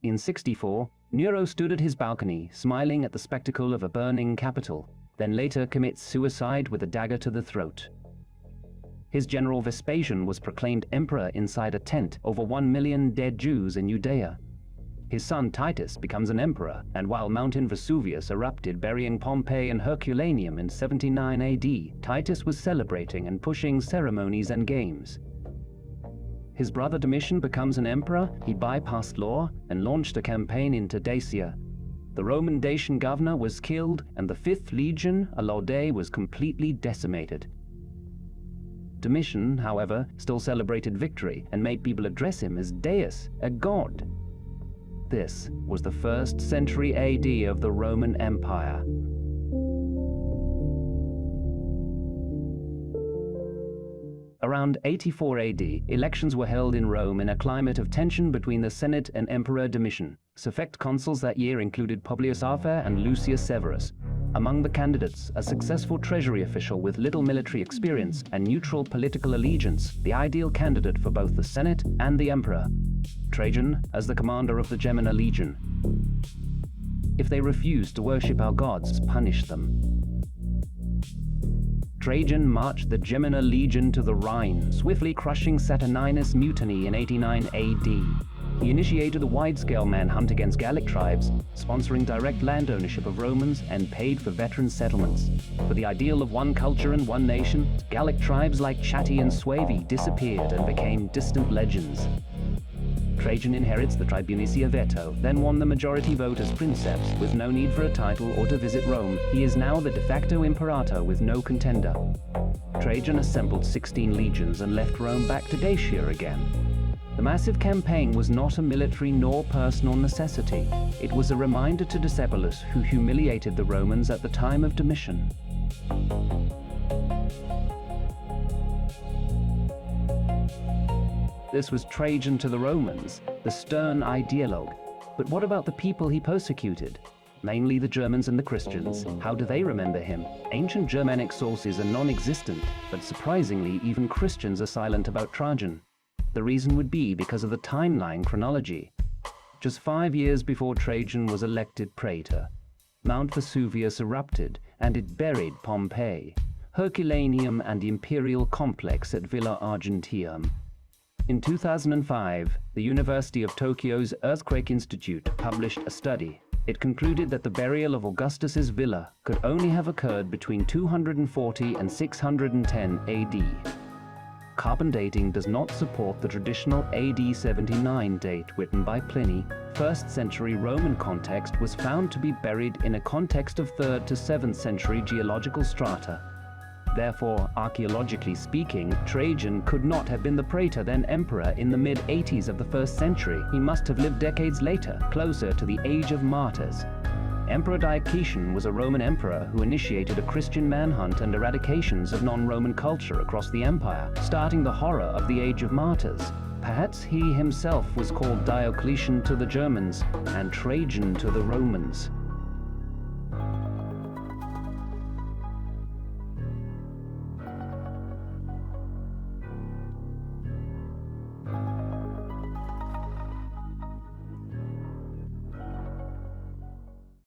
In 64, Nero stood at his balcony, smiling at the spectacle of a burning capital, then later commits suicide with a dagger to the throat. His general Vespasian was proclaimed emperor inside a tent over 1 million dead Jews in Judea. His son Titus becomes an emperor, and while Mountain Vesuvius erupted burying Pompey and Herculaneum in 79 AD, Titus was celebrating and pushing ceremonies and games. His brother Domitian becomes an emperor, he bypassed law and launched a campaign into Dacia. The Roman Dacian governor was killed, and the 5th Legion, a Laudae, was completely decimated. Domitian, however, still celebrated victory and made people address him as Deus, a god. This was the 1st century AD of the Roman Empire. Around 84 AD, elections were held in Rome in a climate of tension between the Senate and Emperor Domitian. Suffect consuls that year included Publius Afer and Lucius Severus. Among the candidates, a successful treasury official with little military experience and neutral political allegiance, the ideal candidate for both the Senate and the emperor. Trajan, as the commander of the Gemina Legion. If they refused to worship our gods, punish them. Trajan marched the Gemina Legion to the Rhine, swiftly crushing Saturninus' mutiny in 89 AD. He initiated a wide-scale manhunt against Gallic tribes, sponsoring direct land ownership of Romans, and paid for veteran settlements. For the ideal of one culture and one nation, Gallic tribes like Chatti and Suevi disappeared and became distant legends. Trajan inherits the tribunicia veto, then won the majority vote as princeps, with no need for a title or to visit Rome. He is now the de facto imperator with no contender. Trajan assembled 16 legions and left Rome back to Dacia again. The massive campaign was not a military nor personal necessity. It was a reminder to Decebalus, who humiliated the Romans at the time of Domitian. This was Trajan to the Romans, the stern ideologue. But what about the people he persecuted? Mainly the Germans and the Christians. How do they remember him? Ancient Germanic sources are non-existent, but surprisingly, even Christians are silent about Trajan. The reason would be because of the timeline chronology. Just 5 years before Trajan was elected praetor, Mount Vesuvius erupted, and it buried Pompey, Herculaneum and the imperial complex at Villa Argentium. In 2005, the University of Tokyo's Earthquake Institute published a study. It concluded that the burial of Augustus's villa could only have occurred between 240 and 610 AD. Carbon dating does not support the traditional AD 79 date written by Pliny. 1st century Roman context was found to be buried in a context of 3rd to 7th century geological strata. Therefore, archaeologically speaking, Trajan could not have been the praetor then emperor in the mid-80s of the 1st century. He must have lived decades later, closer to the age of martyrs. Emperor Diocletian was a Roman emperor who initiated a Christian manhunt and eradications of non-Roman culture across the empire, starting the horror of the Age of Martyrs. Perhaps he himself was called Diocletian to the Germans and Trajan to the Romans.